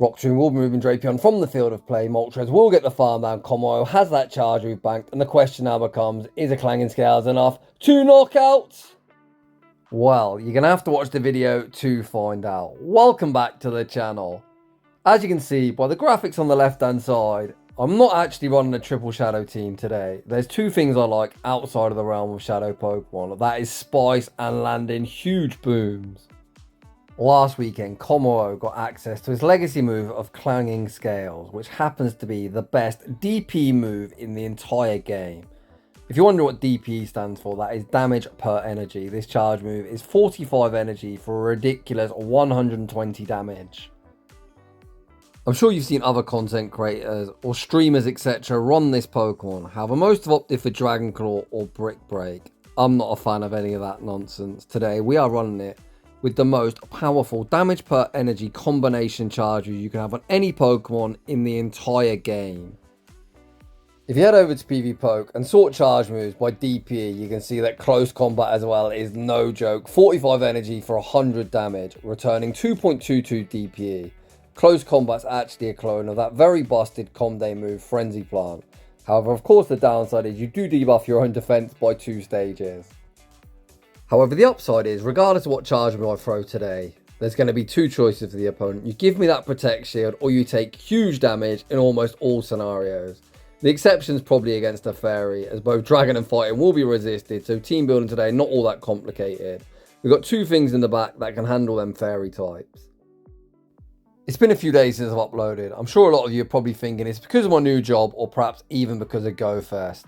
Rock Tomb will be moving Drapion from the field of play. Moltres will get the farm down. Kommo-o has that charge move banked. And the question now becomes, is a Clanging Scales enough to knock out? Well, you're going to have to watch the video to find out. Welcome back to the channel. As you can see by the graphics on the left hand side, I'm not actually running a triple shadow team today. There's two things I like outside of the realm of shadow Pokemon. That is spice and landing huge booms. Last weekend, Kommo-o got access to his legacy move of Clanging Scales, which happens to be the best DPE move in the entire game. If you wonder what DPE stands for, that is damage per energy. This charge move is 45 energy for a ridiculous 120 damage. I'm sure you've seen other content creators or streamers etc. run this Pokemon, however most have opted for Dragon Claw or Brick Break. I'm not a fan of any of that nonsense. Today we are running it with the most powerful damage per energy combination charge you can have on any Pokemon in the entire game. If you head over to PvPoke and sort charge moves by DPE, you can see that close combat as well is no joke. 45 energy for 100 damage, returning 2.22 DPE. Close combat's actually a clone of that very busted Comday move, Frenzy Plant. However, of course the downside is you do debuff your own defense by 2 stages. However, the upside is, regardless of what charge move I throw today, there's going to be 2 choices for the opponent. You give me that Protect Shield or you take huge damage in almost all scenarios. The exception's probably against a Fairy, as both Dragon and Fighting will be resisted, so team building today not all that complicated. We've got 2 things in the back that can handle them Fairy types. It's been a few days since I've uploaded. I'm sure a lot of you are probably thinking it's because of my new job or perhaps even because of GoFest.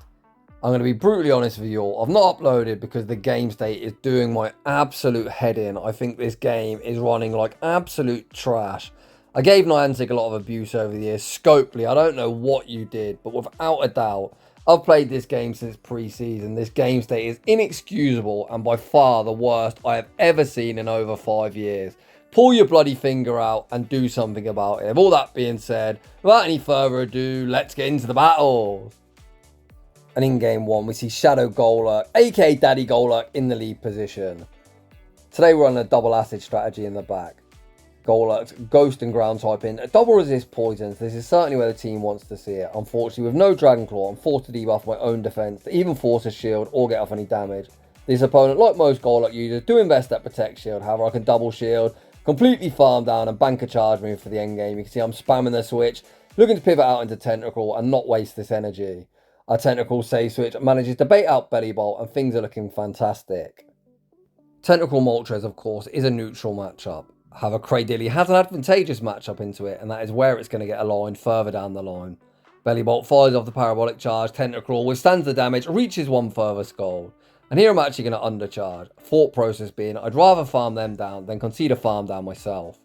I'm going to be brutally honest with you all. I've not uploaded because the game state is doing my absolute head in. I think this game is running like absolute trash. I gave Niantic a lot of abuse over the years. Scopely, I don't know what you did, but without a doubt, I've played this game since pre-season. This game state is inexcusable and by far the worst I have ever seen in over 5 years. Pull your bloody finger out and do something about it. With all that being said, without any further ado, let's get into the battles. And in game 1, we see Shadow Golurk, aka Daddy Golurk, in the lead position. Today we're on a double acid strategy in the back. Golurk's Ghost and Ground typing, double resist poisons. This is certainly where the team wants to see it. Unfortunately, with no Dragon Claw, I'm forced to debuff my own defense to even force a shield or get off any damage. This opponent, like most Golurk users, do invest that Protect Shield. However, I can double shield, completely farm down and bank a charge move for the end game. You can see I'm spamming the switch, looking to pivot out into Tentacruel and not waste this energy. Our Tentacruel save switch manages to bait out Belly Bolt and things are looking fantastic. Tentacruel Moltres, of course, is a neutral matchup. However, Cradily has an advantageous matchup into it, and that is where it's going to get aligned further down the line. Belly Bolt fires off the parabolic charge, Tentacruel withstands the damage, reaches one further skull. And here I'm actually going to undercharge. Thought process being, I'd rather farm them down than concede a farm down myself.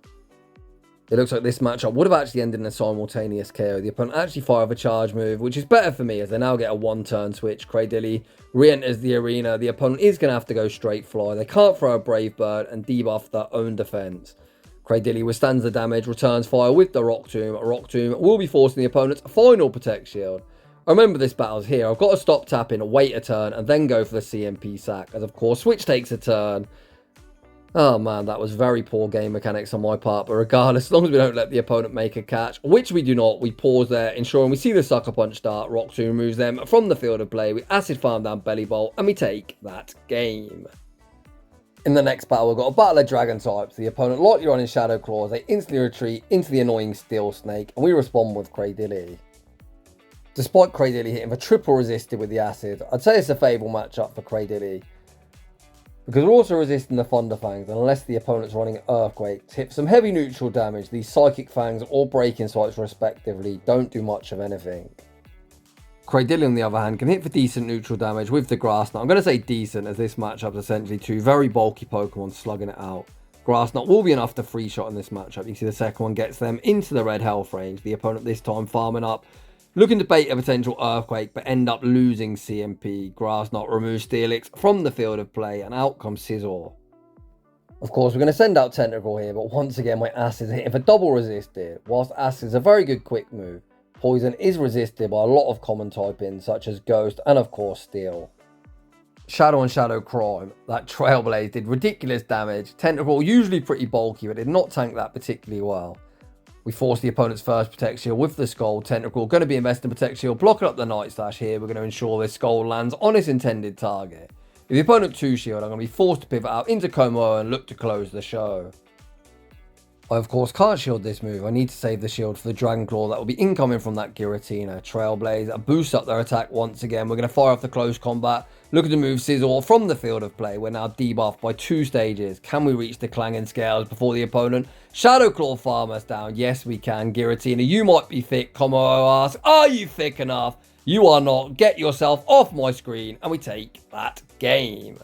It looks like this matchup would have actually ended in a simultaneous KO. The opponent actually fired a charge move, which is better for me as they now get a 1-turn switch. Cradily re-enters the arena. The opponent is going to have to go straight fly. They can't throw a Brave Bird and debuff their own defense. Cradily withstands the damage, returns fire with the Rock Tomb. Rock Tomb will be forcing the opponent's final Protect Shield. Remember this battle's here. I've got to stop tapping, wait a turn, and then go for the CMP sack. As of course, switch takes a turn. Oh man, that was very poor game mechanics on my part. But regardless, as long as we don't let the opponent make a catch, which we do not, we pause there, ensuring we see the Sucker Punch start. Rock Tomb removes them from the field of play. We acid farm down Belly Bolt, and we take that game. In the next battle, we've got a battle of Dragon types. The opponent lightly running Shadow Claws. They instantly retreat into the annoying Steel Snake, and we respond with Cradily. Despite Cradily hitting for triple resisted with the acid, I'd say it's a favourable matchup for Cradily. Because we're also resisting the Thunder Fangs, and unless the opponent's running Earthquakes, hit some heavy neutral damage, these Psychic Fangs or Breaking Sights respectively don't do much of anything. Cradily on the other hand can hit for decent neutral damage with the Grass Knot. I'm going to say decent as this matchup is essentially 2 very bulky Pokemon slugging it out. Grass Knot will be enough to free shot in this matchup. You see the second one gets them into the red health range. The opponent this time farming up, looking to bait a potential Earthquake, but end up losing CMP. Grass Knot removes Steelix from the field of play, and out comes Scizor. Of course, we're going to send out Tentacruel here, but once again, my Acid is hitting for double resisted. Whilst Acid is a very good quick move, Poison is resisted by a lot of common typings, such as Ghost and, of course, Steel. Shadow on Shadow Crime, that Trailblaze did ridiculous damage. Tentacruel usually pretty bulky, but did not tank that particularly well. We force the opponent's first Protect Shield with the Skull. Tentacruel going to be investing in Protect Shield, blocking up the Night Slash here. We're going to ensure this Skull lands on its intended target. If the opponent 2 shield, I'm going to be forced to pivot out into Kommo-o and look to close the show. I of course can't shield this move. I need to save the shield for the Dragon Claw that will be incoming from that Giratina. Trailblaze boosts up their attack once again. We're going to fire off the close combat. Look at the move Scizor from the field of play. We're now debuffed by 2 stages. Can we reach the Clanging Scales before the opponent Shadow Claw farm us down? Yes, we can. Giratina, you might be thick. Kommo-o asks, are you thick enough? You are not. Get yourself off my screen. And we take that game.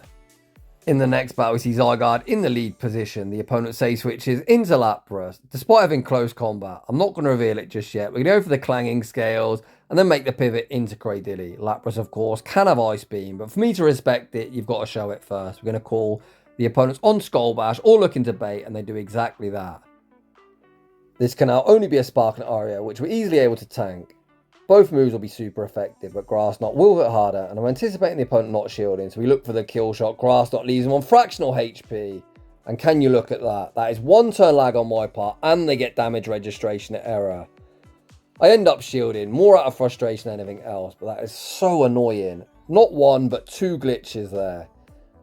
In the next battle, we see Zygarde in the lead position. The opponent say switches into Lapras. Despite having close combat, I'm not going to reveal it just yet. We're going to go for the Clanging Scales and then make the pivot into Cradily. Lapras, of course, can have Ice Beam, but for me to respect it, you've got to show it first. We're going to call the opponents on Skull Bash or looking to bait, and they do exactly that. This can now only be a Sparkling Aria, which we're easily able to tank. Both moves will be super effective, but Grass Knot will hit harder, and I'm anticipating the opponent not shielding, so we look for the kill shot. Grass Knot leaves them on fractional HP, and can you look at that? That is 1 turn lag on my part, and they get damage registration error. I end up shielding, more out of frustration than anything else, but that is so annoying. Not 1, but 2 glitches there.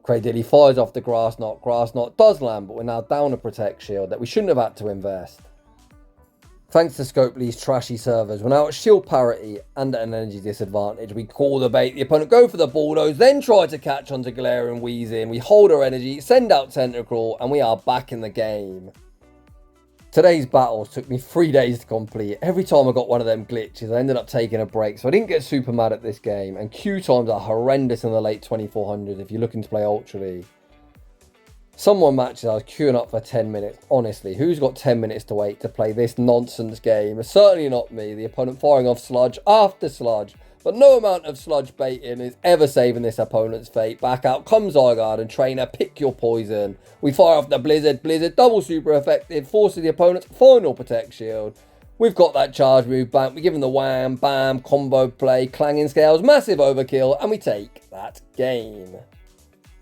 Cradily fires off the Grass Knot. Grass Knot does land, but we're now down a Protect Shield that we shouldn't have had to invest. Thanks to Scopely's trashy servers, we're now at shield parity and at an energy disadvantage. We call the bait, the opponent go for the bulldoze, then try to catch onto Galarian Weezing. We hold our energy, send out Tentacruel, and we are back in the game. Today's battles took me 3 days to complete. Every time I got one of them glitches, I ended up taking a break, so I didn't get super mad at this game. And queue times are horrendous in the late 2400s if you're looking to play Ultra League. Someone matches I was queuing up for 10 minutes. Honestly, who's got 10 minutes to wait to play this nonsense game? Certainly not me. The opponent firing off sludge after sludge. But no amount of sludge baiting is ever saving this opponent's fate. Back out comes Zygarde and trainer, pick your poison. We fire off the Blizzard. Blizzard double super effective. Forces the opponent's final Protect Shield. We've got that charge move back. We give him the wham, bam, combo play, Clanging Scales, massive overkill. And we take that game.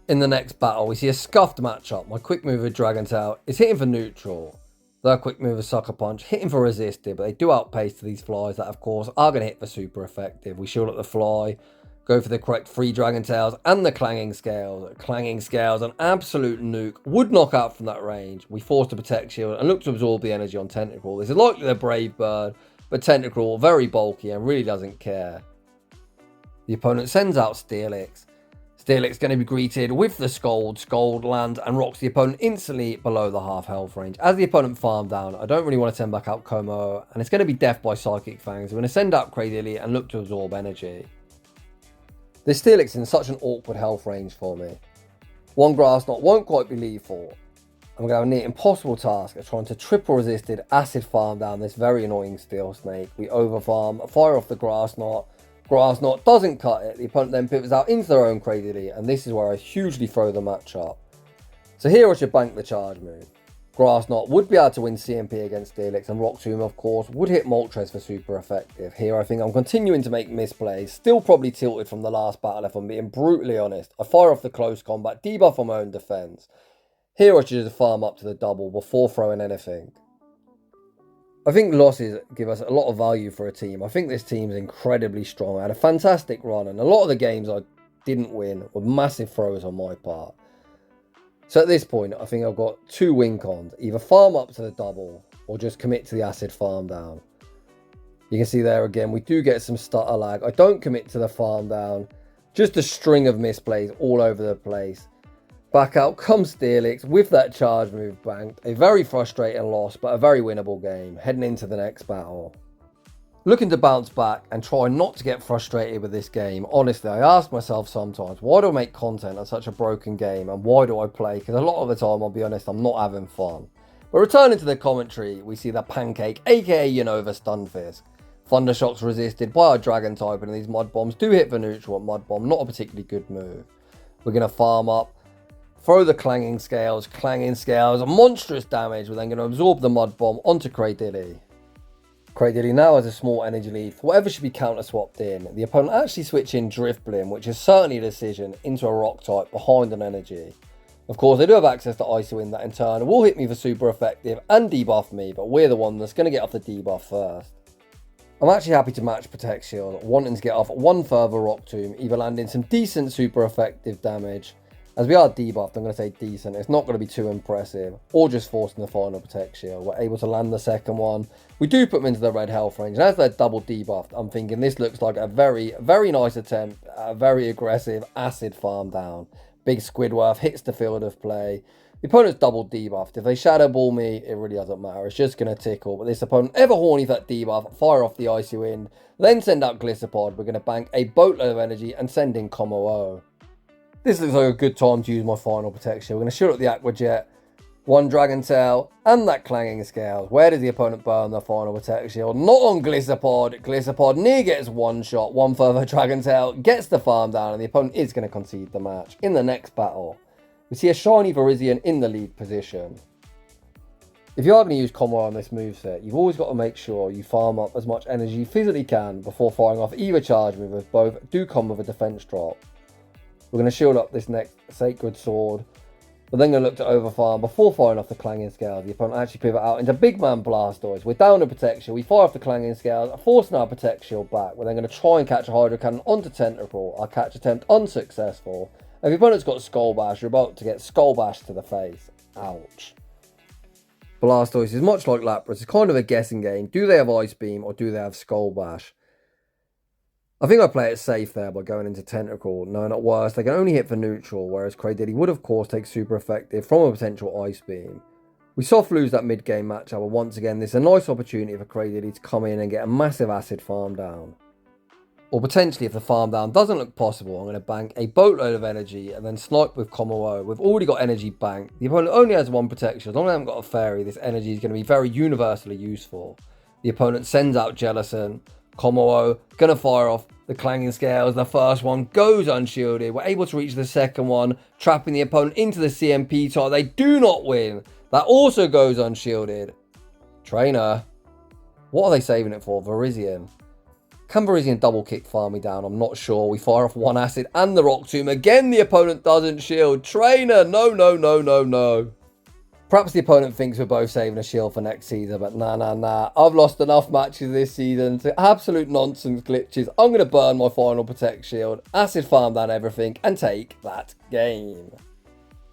In the next battle, we see a scuffed matchup. My quick mover Dragon Tail is hitting for neutral. Their quick mover Sucker Punch hitting for resisted, but they do outpace to these flies that, of course, are going to hit for super effective. We shield up the fly, go for the correct 3 Dragon Tails and the Clanging Scales. Clanging Scales, an absolute nuke, would knock out from that range. We force the Protect Shield and look to absorb the energy on Tentacruel. This is likely the Brave Bird, but Tentacruel very bulky and really doesn't care. The opponent sends out Steelix. Steelix going to be greeted with the Scold. Scold lands and rocks the opponent instantly below the half health range. As the opponent farm down, I don't really want to send back out Kommo-o, and it's going to be death by Psychic Fangs. We're going to send out Cradily and look to absorb energy. This Steelix is in such an awkward health range for me. One Grass Knot won't quite be lethal. I'm going to have a near impossible task of trying to triple resisted acid farm down this very annoying Steel Snake. We overfarm, fire off the Grass Knot. Grass Knot doesn't cut it. The opponent then pivots out into their own Cradily, and this is where I hugely throw the match up. So here I should bank the charge move. Grass Knot would be able to win CMP against Steelix, and Rock Tomb, of course, would hit Moltres for super effective. Here I think I'm continuing to make misplays, still probably tilted from the last battle if I'm being brutally honest. I fire off the close combat, debuff on my own defense. Here I should just farm up to the double before throwing anything. I think losses give us a lot of value for a team. I think this team's incredibly strong. I had a fantastic run, and a lot of the games I didn't win were massive throws on my part. So at this point, I think I've got 2 win cons. Either farm up to the double, or just commit to the acid farm down. You can see there again, we do get some stutter lag. I don't commit to the farm down. Just a string of misplays all over the place. Back out comes Steelix with that charge move banked. A very frustrating loss, but a very winnable game. Heading into the next battle. Looking to bounce back and try not to get frustrated with this game. Honestly, I ask myself sometimes, why do I make content on such a broken game? And why do I play? Because a lot of the time, I'll be honest, I'm not having fun. But returning to the commentary, we see the Pancake, aka Unova Stunfisk. Thundershocks resisted by our Dragon type, and these Mud Bombs do hit for neutral at Mud Bomb. Not a particularly good move. We're going to farm up. Throw the Clanging Scales, monstrous damage. We're then going to absorb the Mud Bomb onto Cradily. Cradily now has a small energy lead for whatever should be counter swapped in. The opponent actually switching Drifblim, which is certainly a decision, into a rock type behind an energy. Of course, they do have access to Icy Wind that in turn will hit me for super effective and debuff me, but we're the one that's going to get off the debuff first. I'm actually happy to match Protect Shield, wanting to get off one further Rock Tomb, either landing some decent super effective damage. As we are debuffed, I'm going to say decent, it's not going to be too impressive, or just forcing the final Protect Shield. We're able to land the second one. We do put them into the red health range, and as they're double debuffed, I'm thinking this looks like a very, very nice attempt at a very aggressive acid farm down. Big Squidward hits the field of play. The opponent's double debuffed. If they Shadow Ball me, it really doesn't matter. It's just going to tickle. But this opponent, ever horny for that debuff, fire off the Icy Wind, then send out Gliscopod. We're going to bank a boatload of energy and send in Kommo-o. This looks like a good time to use my final protection. We're going to shoot up the Aqua Jet, one Dragon Tail, and that Clanging Scales. Where does the opponent burn the final Protect Shield? Not on Gliscopod. Gliscopod near gets one shot, one further Dragon Tail, gets the farm down, and the opponent is going to concede the match. In the next battle, we see a shiny Virizion in the lead position. If you are going to use Kommo-o on this moveset, you've always got to make sure you farm up as much energy you physically can before firing off either charge move, as both do come with a defense drop. We're going to shield up this next Sacred Sword. We're then going to look to overfarm before firing off the Clanging Scales. The opponent actually pivot out into Big Man Blastoise. We're down to Protection. We fire off the Clanging Scales, forcing our Protect Shield back. We're then going to try and catch a Hydro Cannon onto Tentacruel. Our catch attempt unsuccessful. If the opponent's got Skull Bash, you're about to get Skull Bash to the face. Ouch. Blastoise is much like Lapras. It's kind of a guessing game. Do they have Ice Beam or do they have Skull Bash? I think I play it safe there by going into Tentacruel, knowing at worst they can only hit for neutral, whereas Cradily would of course take super effective from a potential Ice Beam. We soft lose that mid-game matchup, but once again this is a nice opportunity for Cradily to come in and get a massive acid farm down. Or potentially if the farm down doesn't look possible, I'm going to bank a boatload of energy and then snipe with Kommo-o. We've already got energy banked. The opponent only has one protection. As long as I haven't got a fairy, this energy is going to be very universally useful. The opponent sends out Jellicent. Kommo-o gonna fire off the Clanging Scales. The first one goes unshielded. We're able to reach the second one, trapping the opponent into the CMP tile. They do not win. That also goes unshielded. Trainer. What are they saving it for? Virizion. Can Virizion double kick farm me down? I'm not sure. We fire off one acid and the Rock Tomb. Again, the opponent doesn't shield. Trainer. No, no, no, no, no. Perhaps the opponent thinks we're both saving a shield for next season, but nah. I've lost enough matches this season to absolute nonsense glitches. I'm going to burn my final Protect Shield, acid farm down everything, and take that game.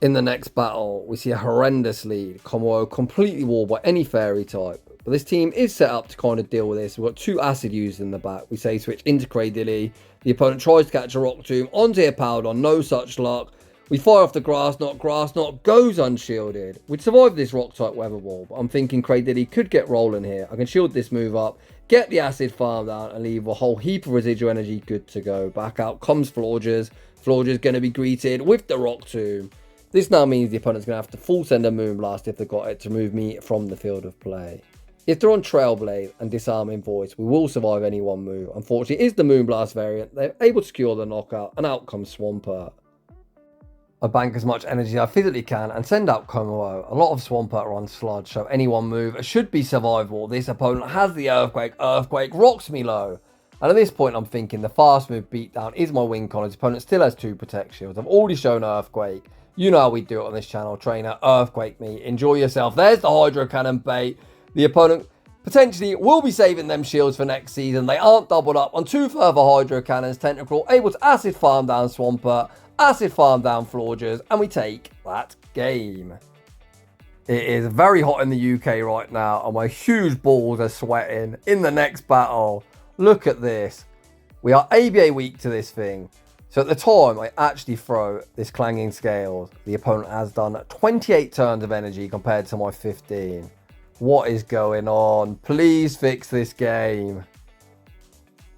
In the next battle, we see a horrendous lead. Kommo-o completely walled by any fairy type. But this team is set up to kind of deal with this. We've got two acid users in the back. We say switch into Cradily. The opponent tries to catch a Rock Tomb onto a Powdon, no such luck. We fire off the Grass Knot goes unshielded. We'd survive this rock type weather wall, but I'm thinking Cradily could get rolling here. I can shield this move up, get the acid farm down, and leave a whole heap of residual energy good to go. Back out comes Florges. Florges going to be greeted with the Rock Tomb. This now means the opponent's going to have to full send a Moonblast if they've got it to remove me from the field of play. If they're on Trailblade and Disarming Voice, we will survive any one move. Unfortunately, it is the Moonblast variant. They're able to secure the knockout, and out comes Swampert. I bank as much energy as I physically can and send out Kommo-o. A lot of Swampert are on Sludge, so any one move should be survivable. This opponent has the Earthquake rocks me low. And at this point I'm thinking the fast move beatdown is my win con. His opponent still has two Protect Shields. I've already shown Earthquake. You know how we do it on this channel. Trainer, Earthquake me. Enjoy yourself. There's the Hydro Cannon bait. The opponent potentially will be saving them shields for next season. They aren't doubled up on two further Hydro Cannons. Tentacruel able to acid farm down Swampert. Acid farm down Florges, and we take that game. It is very hot in the UK right now, and my huge balls are sweating. In the next battle, look at this. We are ABA weak to this thing. So at the time I actually throw this Clanging Scales, the opponent has done 28 turns of energy compared to my 15. What is going on? Please fix this game.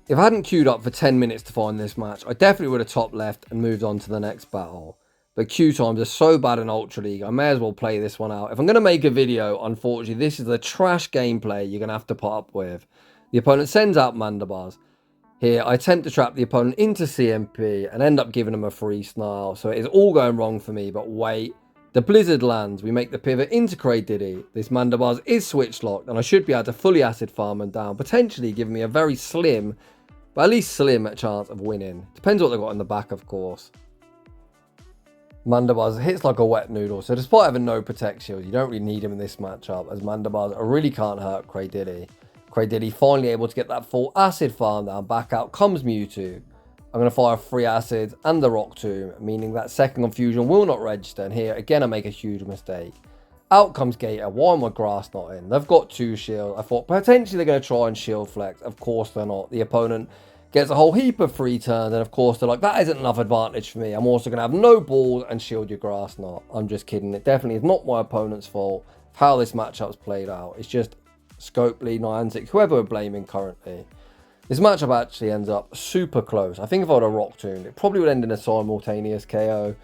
If I hadn't queued up for 10 minutes to find this match, I definitely would have top left and moved on to the next battle. But queue times are so bad in Ultra League, I may as well play this one out. If I'm going to make a video, unfortunately, this is the trash gameplay you're going to have to put up with. The opponent sends out Mandibars. Here, I attempt to trap the opponent into CMP and end up giving him a free snarl. So it is all going wrong for me, but wait. The Blizzard lands, we make the pivot into Cradily. This Mandibars is switch locked, and I should be able to fully acid farm him down, potentially giving me a very slim, but at least slim chance of winning. Depends what they've got in the back, of course. Mandibuzz hits like a wet noodle, so despite having no Protect Shield, you don't really need him in this matchup, as Mandibuzz really can't hurt Cradily. Cradily finally able to get that full Acid farm down. Back out comes Mewtwo. I'm going to fire 3 Acids and the Rock Tomb, meaning that second Confusion will not register, and here again I make a huge mistake. Out comes Gator. Why am I Grass not in? They've got 2 shield. I thought potentially they're going to try and shield flex. Of course they're not. The opponent gets a whole heap of free turns, and of course they're like, that isn't enough advantage for me. I'm also going to have no balls and shield your Grass knot. I'm just kidding. It definitely is not my opponent's fault how this matchup's played out. It's just Scopely, Niantic, whoever we're blaming currently. This matchup actually ends up super close. I think if I had a Rock Tomb, it probably would end in a simultaneous KO.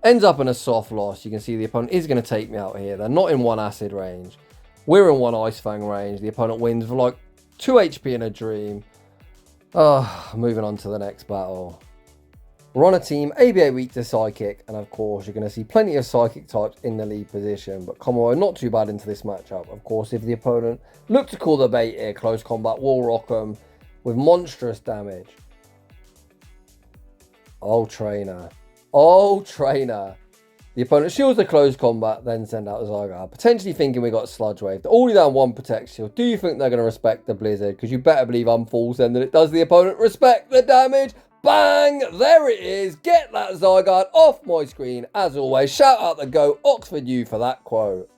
Ends up in a soft loss. You can see the opponent is going to take me out here. They're not in 1 Acid range. We're in 1 Ice Fang range. The opponent wins for like 2 HP in a dream. Moving on to the next battle. We're on a team ABA weak to Psychic, and of course you're going to see plenty of Psychic types in the lead position, but Kommo-o not too bad into this matchup. Of course, if the opponent look to call the bait here, close combat will rock them with monstrous damage. Oh, Trainer. Oh, Trainer. The opponent shields the close combat, then send out Zygarde, potentially thinking we got Sludge Wave. They're already down 1 Protect Shield. Do you think they're going to respect the Blizzard? Because you better believe I'm full sending it. Does the opponent respect the damage? Bang! There it is. Get that Zygarde off my screen. As always, shout out the GOAT Oxford U for that quote.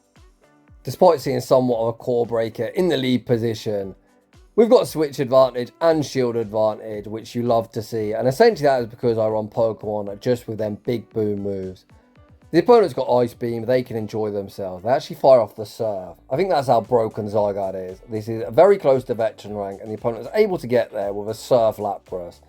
Despite seeing somewhat of a core breaker in the lead position, we've got switch advantage and shield advantage, which you love to see. And essentially that is because I run Pokemon just with them big boom moves. The opponent's got Ice Beam, they can enjoy themselves. They actually fire off the Surf. I think that's how broken Zygarde is. This is very close to veteran rank, and the opponent is able to get there with a Surf Lapras.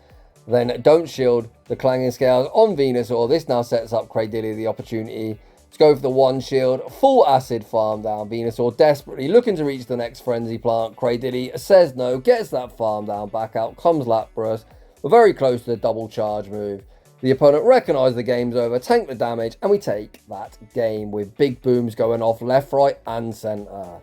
Then don't shield the Clanging Scales on Venusaur. This now sets up Cradily the opportunity to go for the 1 shield, full Acid farm down. Venusaur desperately looking to reach the next Frenzy Plant. Cradily says no, gets that farm down. Back out comes Lapras. We're very close to the double charge move. The opponent recognises the game's over, tank the damage, and we take that game with big booms going off left, right, and centre.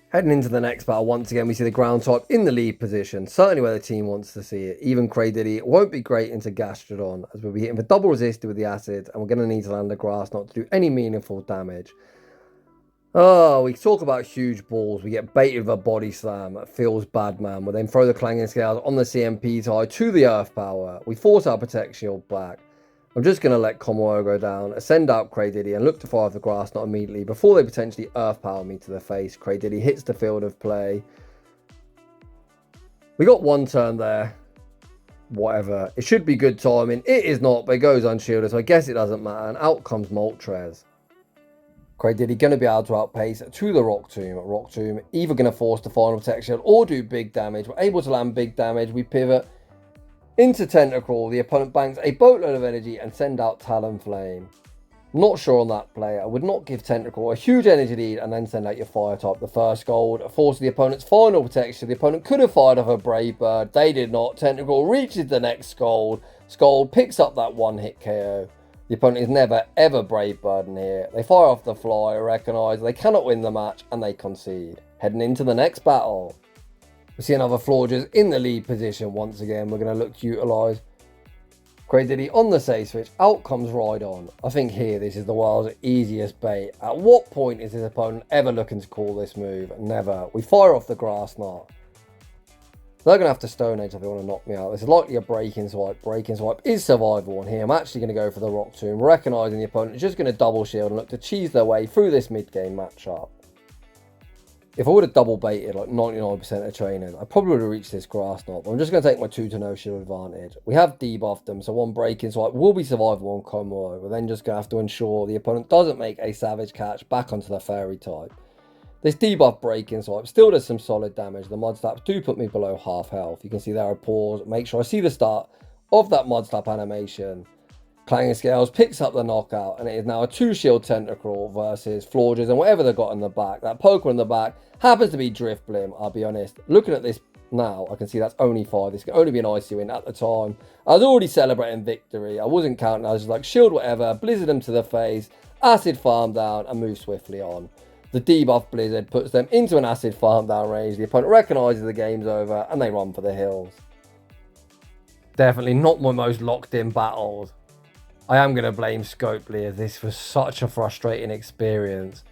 Heading into the next battle, once again, we see the ground type in the lead position, certainly where the team wants to see it. Even Cradily won't be great into Gastrodon, as we'll be hitting for double resisted with the acids, and we're going to need to land a Grass Knot to do any meaningful damage. Oh, we talk about huge balls. We get baited with a Body Slam. It feels bad, man. We then throw the Clanging Scales on the CMP tie to the Earth Power. We force our Protect Shield back. I'm just going to let Kommo-o go down, send out Cradily, and look to fire the Grass Knot immediately before they potentially Earth Power me to the face. Cradily hits the field of play. We got 1 turn there. Whatever. It should be good timing. It is not, but it goes unshielded, so I guess it doesn't matter. And out comes Moltres. Cradily going to be able to outpace to the Rock Tomb. Rock Tomb either going to force the final protection or do big damage. We're able to land big damage. We pivot into Tentacruel. The opponent banks a boatload of energy and send out Talonflame. Not sure on that play. I would not give Tentacruel a huge energy lead and then send out your Fire type. The first gold forces the opponent's final protection. The opponent could have fired off a Brave Bird. They did not. Tentacruel reaches the next Scold. Scold picks up that 1-hit KO. The opponent is never ever Brave Bird in here. They fire off the fly, recognise they cannot win the match, and they concede. Heading into the next battle. We see another Florges in the lead position once again. We're going to look to utilise Cradily on the save switch. Out comes Rhydon. I think here this is the world's easiest bait. At what point is his opponent ever looking to call this move? Never. We fire off the Grass Knot. They're going to have to Stone Edge if they want to knock me out. This is likely a Breaking Swipe. Breaking Swipe is survival, and here I'm actually going to go for the Rock Tomb, recognising the opponent is just going to double shield and look to cheese their way through this mid-game matchup. If I would have double baited like 99% of trainers, I probably would have reached this Grass Knot, but I'm just going to take my 2-0 shield advantage. We have debuffed them, so 1 Breaking Swipe will be survival on Kommo-o. We're then just going to have to ensure the opponent doesn't make a Savage Catch back onto the Fairy type. This debuff Breaking Swipe still does some solid damage. The Mud Slaps do put me below half health. You can see there I pause, make sure I see the start of that Mud Slap animation. Clanging Scales picks up the knockout, and it is now a 2-shield Tentacruel versus Florges and whatever they've got in the back. That Pokemon in the back happens to be Drifblim, I'll be honest. Looking at this now, I can see that's only 5. This can only be an Icy Win at the time. I was already celebrating victory. I wasn't counting. I was just like, shield whatever, Blizzard them to the face, Acid farm down, and move swiftly on. The debuff Blizzard puts them into an Acid farm down range. The opponent recognises the game's over and they run for the hills. Definitely not my most locked in battles. I am going to blame Scopely, as this was such a frustrating experience.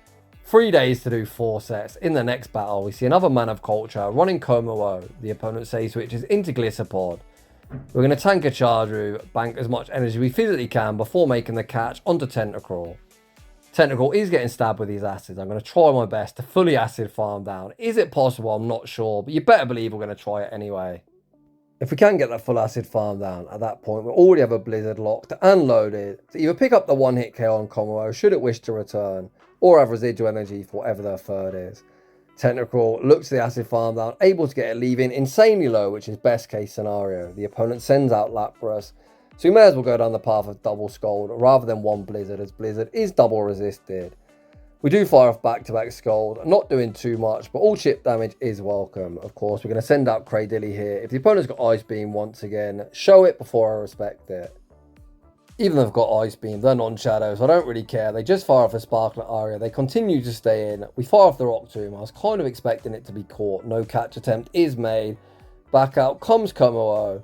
3 days to do 4 sets. In the next battle, we see another Man of Culture running Kommo-o. The opponent say switches into Gliscopod. We're going to tank a Chargeru, bank as much energy we physically can before making the catch onto Tentacruel. Tentacruel is getting stabbed with these acids. I'm going to try my best to fully acid farm down. Is it possible? I'm not sure, but you better believe we're going to try it anyway. If we can get that full acid farm down, at that point we'll already have a Blizzard locked and loaded to either pick up the 1-hit KO on Kommo-o should it wish to return, or have residual energy for whatever their third is. Tentacruel looks to the acid farm down, able to get it leaving insanely low, which is best case scenario. The opponent sends out Lapras, so we may as well go down the path of double Scald rather than one Blizzard, as Blizzard is double resisted. We do fire off back-to-back Scald, not doing too much, but all chip damage is welcome. Of course, we're going to send out Cradily here. If the opponent's got Ice Beam once again, show it before I respect it. Even though they've got Ice Beam, they're non-shadows, I don't really care. They just fire off a Sparklet Aria. They continue to stay in. We fire off the Rock Tomb. I was kind of expecting it to be caught. No catch attempt is made. Back out comes Kommo-o.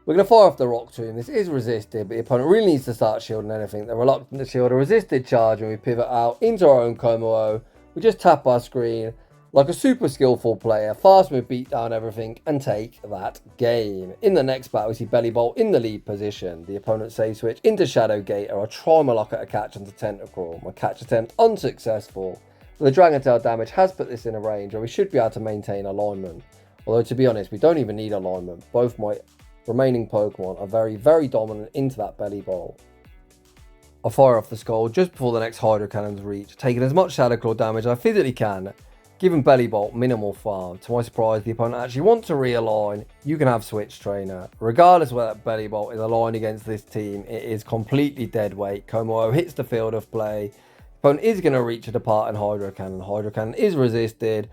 We're going to fire off the Rock Tomb. This is resisted, but the opponent really needs to start shielding anything. They're reluctant to shield a resisted charge, and we pivot out into our own Kommo-o. We just tap our screen like a super skillful player, fast move, beat down everything, and take that game. In the next battle, we see Bellibolt in the lead position. The opponent save switch into Shadow Gator. I try my luck at a catch onto Tentacruel. My catch attempt unsuccessful. The Dragon Tail damage has put this in a range where we should be able to maintain alignment. Although, to be honest, we don't even need alignment. Both my remaining Pokemon are very, very dominant into that Bellibolt. I fire off the Skull just before the next Hydro Cannon's reach, taking as much Shadow Claw damage as I physically can, giving Bellibolt minimal farm. To my surprise, the opponent actually wants to realign. You can have Switch Trainer. Regardless of whether that Bellibolt is aligned against this team, it is completely dead weight. Kommo-o hits the field of play. The opponent is going to reach a departing Hydro Cannon. Hydro Cannon is resisted.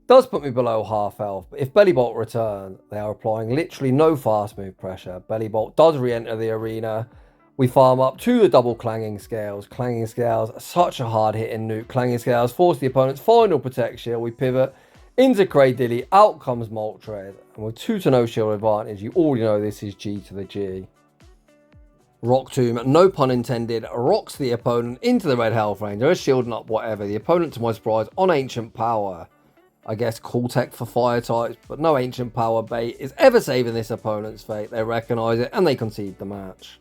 Does put me below half health, but if Bellibolt returns, they are applying literally no fast move pressure. Bellibolt does re-enter the arena. We farm up to the double Clanging Scales. Clanging Scales are such a hard hitting nuke. Clanging Scales force the opponent's final Protect Shield. We pivot into Cradily. Out comes Moltres. And with 2 to no shield advantage, you already know this is G to the G. Rock Tomb, no pun intended, rocks the opponent into the red health range. They're shielding up whatever. The opponent, to my surprise, on Ancient Power. I guess cool tech for fire types, but no Ancient Power bait is ever saving this opponent's fate. They recognise it and they concede the match.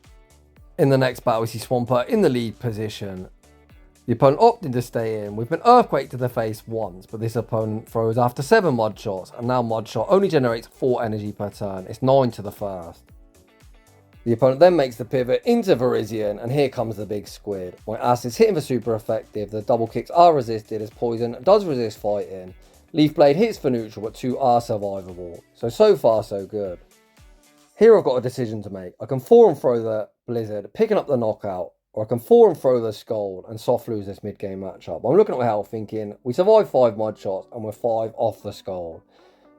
In the next battle, we see Swampert in the lead position. The opponent opted to stay in. We've been Earthquake to the face once, but this opponent throws after 7 Mud Shots, and now Mud Shot only generates 4 energy per turn. It's 9 to the first. The opponent then makes the pivot into Virizion, and here comes the big squid. My acids hitting for super effective. The double kicks are resisted as Poison does resist fighting. Leaf Blade hits for neutral, but 2 are survivable. So far, so good. Here I've got a decision to make. I can 4 and throw the Blizzard, picking up the knockout, or I can 4 and throw the Scald and soft lose this mid-game matchup. I'm looking at my health thinking, we survive 5 Mud Shots and we're 5 off the Scald.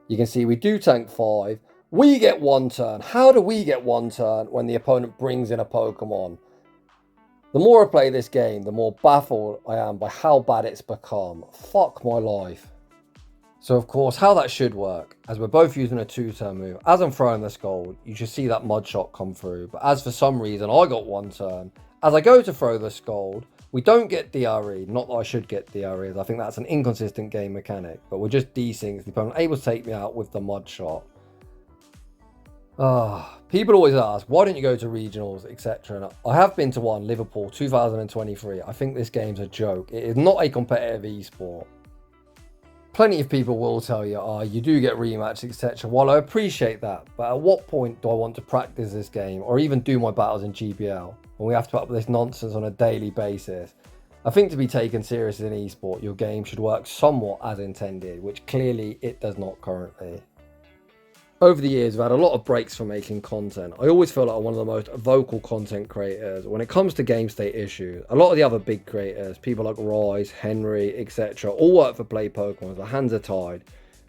You can see we do tank 5. We get 1 turn. How do we get 1 turn when the opponent brings in a Pokemon? The more I play this game, the more baffled I am by how bad it's become. Fuck my life. So of course, how that should work, as we're both using a 2-turn move, as I'm throwing the Scald, you should see that Mud Shot come through, but as for some reason I got 1 turn, as I go to throw the Scald, we don't get DRE, not that I should get DRE, as I think that's an inconsistent game mechanic, but we're just desyncs, the opponent able to take me out with the Mud Shot. People always ask, why don't you go to regionals, etc. And I have been to one, Liverpool 2023, I think this game's a joke, it is not a competitive esport. Plenty of people will tell you, you do get rematches, etc. While I appreciate that, but at what point do I want to practice this game or even do my battles in GBL when we have to put up with this nonsense on a daily basis? I think to be taken seriously in esport, your game should work somewhat as intended, which clearly it does not currently. Over the years, I've had a lot of breaks from making content. I always feel like I'm one of the most vocal content creators. When it comes to game state issues, a lot of the other big creators, people like Rise, Henry, etc., all work for Play Pokemon. Their hands are tied.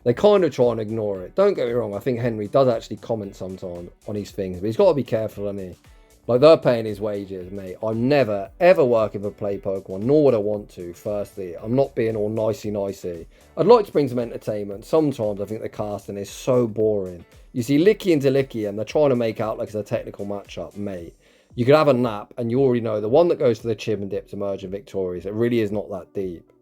They kind of try and ignore it. Don't get me wrong, I think Henry does actually comment sometimes on these things, but he's got to be careful, hasn't he? Like, they're paying his wages, mate. I'm never, ever working for Play Pokemon, nor would I want to, firstly. I'm not being all nicey-nicey. I'd like to bring some entertainment. Sometimes I think the casting is so boring. You see Licky into Licky, and they're trying to make out like it's a technical matchup, mate. You could have a nap and you already know the one that goes to the chip and dips emerging victorious. It really is not that deep.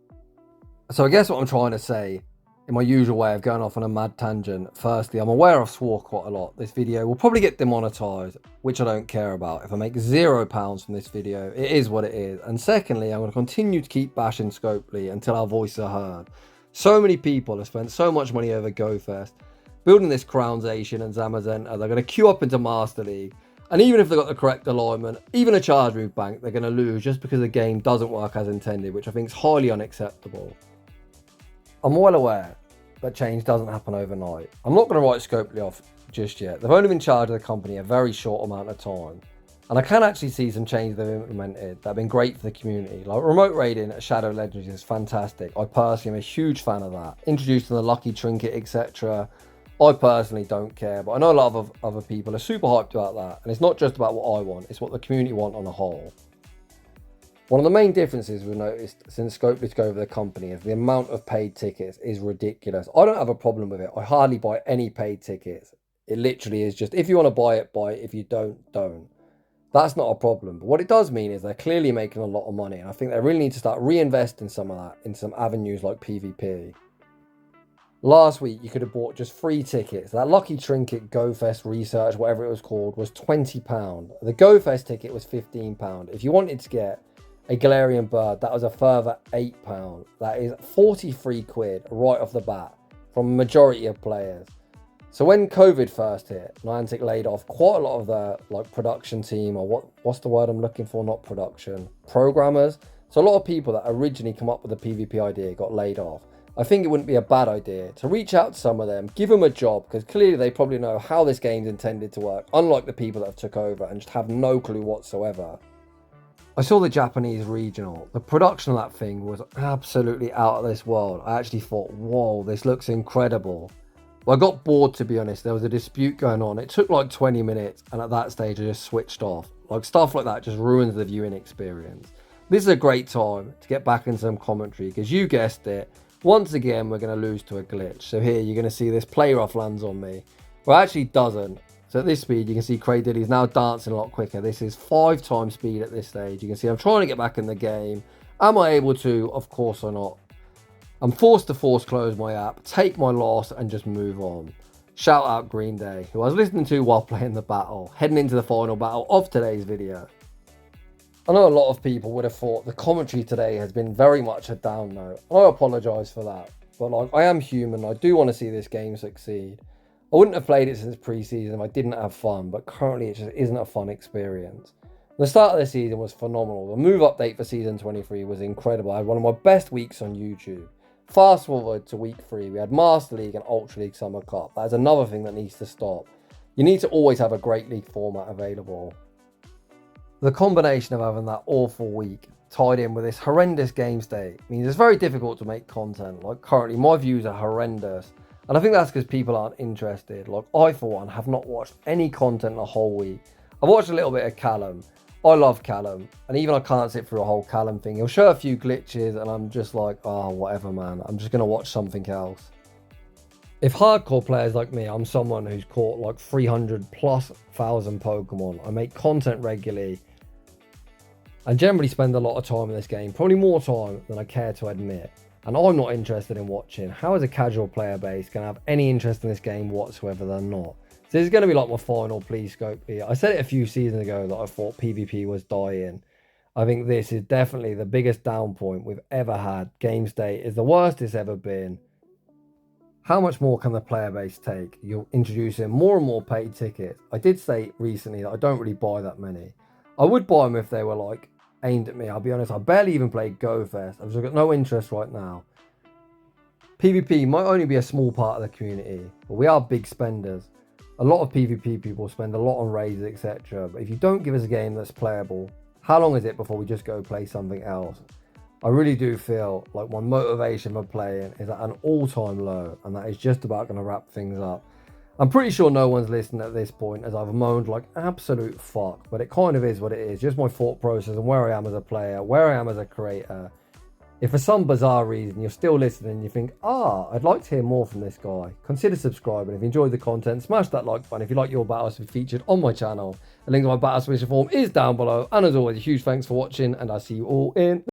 So I guess what I'm trying to say, in my usual way of going off on a mad tangent, firstly, I'm aware I've swore quite a lot. This video will probably get demonetized, which I don't care about. If I make £0 from this video, it is what it is. And secondly, I'm going to continue to keep bashing Scopely until our voices are heard. So many people have spent so much money over GoFest, building this Crownzation and Zamazenta. They're going to queue up into Master League. And even if they've got the correct alignment, even a charge move bank, they're going to lose just because the game doesn't work as intended, which I think is highly unacceptable. I'm well aware that change doesn't happen overnight. I'm not going to write Scopely off just yet. They've only been in charge of the company a very short amount of time. And I can actually see some changes they've implemented that have been great for the community. Like remote raiding at Shadow Legends is fantastic. I personally am a huge fan of that. Introducing the lucky trinket, etc. I personally don't care, but I know a lot of other people are super hyped about that. And it's not just about what I want, it's what the community want on a whole. One of the main differences we've noticed since Scopely took over the company is the amount of paid tickets is ridiculous. I don't have a problem with it. I hardly buy any paid tickets. It literally is just, if you want to buy it, buy it. If you don't, don't. That's not a problem. But what it does mean is they're clearly making a lot of money. And I think they really need to start reinvesting some of that in some avenues like PvP. Last week, you could have bought just 3 tickets. That lucky trinket GoFest research, whatever it was called, was £20. The GoFest ticket was £15. If you wanted to get a Galarian bird, that was a further £8. That is 43 quid right off the bat from a majority of players. So when COVID first hit, Niantic laid off quite a lot of the production team, or what's the word I'm looking for? Not production, programmers. So a lot of people that originally come up with the PvP idea got laid off. I think it wouldn't be a bad idea to reach out to some of them, give them a job, because clearly they probably know how this game's intended to work, unlike the people that have took over and just have no clue whatsoever. I saw the Japanese regional. The production of that thing was absolutely out of this world. I actually thought, whoa, this looks incredible. Well, I got bored, to be honest. There was a dispute going on. It took like 20 minutes, and at that stage I just switched off. Like stuff like that just ruins the viewing experience. This is a great time to get back into some commentary, because you guessed it, once again we're going to lose to a glitch. So here you're going to see this play rough lands on me. Well, it actually doesn't. So at this speed, you can see Cradily is now dancing a lot quicker. This is 5 times speed at this stage. You can see I'm trying to get back in the game. Am I able to? Of course I'm not. I'm forced to force close my app, take my loss, and just move on. Shout out Green Day, who I was listening to while playing the battle, heading into the final battle of today's video. I know a lot of people would have thought the commentary today has been very much a down note. I apologise for that. But I am human. I do want to see this game succeed. I wouldn't have played it since pre-season if I didn't have fun, but currently it just isn't a fun experience. The start of the season was phenomenal. The move update for season 23 was incredible. I had one of my best weeks on YouTube. Fast forward to week 3, we had Master League and Ultra League Summer Cup. That is another thing that needs to stop. You need to always have a great league format available. The combination of having that awful week tied in with this horrendous game state means it's very difficult to make content. Like currently my views are horrendous. And I think that's because people aren't interested. Like I, for one, have not watched any content the whole week. I've watched a little bit of Callum. I love Callum. And even I can't sit through a whole Callum thing. He'll show a few glitches and I'm just like, oh, whatever, man. I'm just going to watch something else. If hardcore players like me, I'm someone who's caught like 300 plus thousand Pokemon. I make content regularly. And generally spend a lot of time in this game. Probably more time than I care to admit. And I'm not interested in watching. How is a casual player base going to have any interest in this game whatsoever? They're not. So this is going to be like my final plea scope here. I said it a few seasons ago that I thought PvP was dying. I think this is definitely the biggest down point we've ever had. Game state is the worst it's ever been. How much more can the player base take? You're introducing more and more paid tickets. I did say recently that I don't really buy that many. I would buy them if they were like aimed at me. I'll be honest, I barely even played GoFest. I've just got no interest right now. PvP might only be a small part of the community, but we are big spenders. A lot of PvP people spend a lot on raids, etc. But if you don't give us a game that's playable, how long is it before we just go play something else? I really do feel like my motivation for playing is at an all-time low, and that is just about going to wrap things up. I'm pretty sure no one's listening at this point, as I've moaned like absolute fuck, but it kind of is what it is. Just my thought process and where I am as a player, where I am as a creator. If for some bizarre reason you're still listening and you think, I'd like to hear more from this guy, consider subscribing. If you enjoyed the content, smash that like button. If you like your battles to be featured on my channel, the link to my battle submission form is down below. And as always, a huge thanks for watching, and I'll see you all in